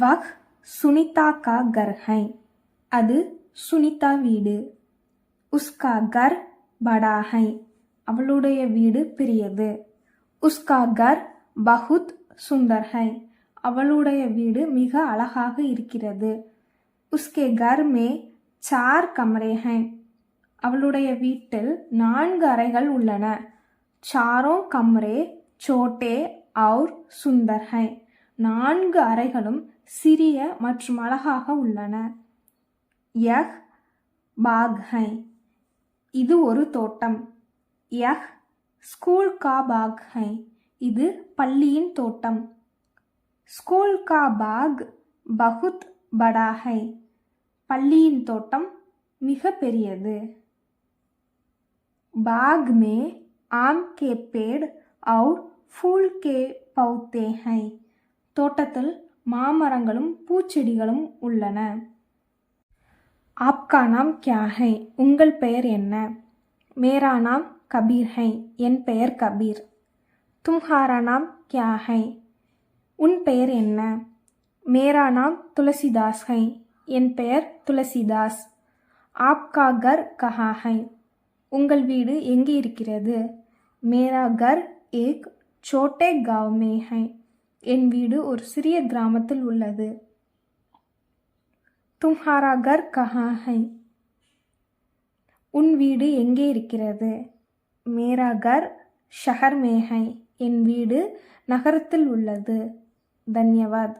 वह सुनीता का घर है. அது சுனிதா வீடு. उसका घर बड़ा है. அவளுடைய வீடு பெரியது. उसका घर बहुत सुंदर है. அவளுடைய வீடு மிக அழகாக இருக்கிறது. उसके घर में 4 कमरे हैं. அவளுடைய வீட்டில் 4 அறைகள் உள்ளன. चारों कमरे छोटे और सुंदर हैं. 4 அறைகளும் சிறிய மற்றும் அழகாக உள்ளன. यह बाग है. இது ஒரு தோட்டம். यह स्कूल का बाग है. இது பள்ளியின் தோட்டம். स्कूल का बाग बहुत बड़ा है. பள்ளியின் தோட்டம் மிக பெரியது. बाग में आम के पेड़ और फूल के पौधे हैं. தோட்டத்தில் மாமரங்களும் பூச்செடிகளும் உள்ளன. आपका नाम क्या है? உங்கள் பெயர் என்ன? मेरा नाम कबीर है. என் பெயர் கபீர். तुम्हारा नाम क्या है? உன் பெயர் என்ன? मेरा नाम तुलसीदास है. என் பெயர் துளசிதாஸ். आपका घर कहाँ है? உங்கள் வீடு எங்கே இருக்கிறது? मेरा घर एक छोटे गांव में है. என் வீடு ஒரு சிறிய கிராமத்தில் உள்ளது. तुम्हारा घर कहाँ है? உன் வீடு எங்கே இருக்கிறது? मेरा घर शहर में है. என் வீடு நகரத்தில் உள்ளது. धन्यवाद.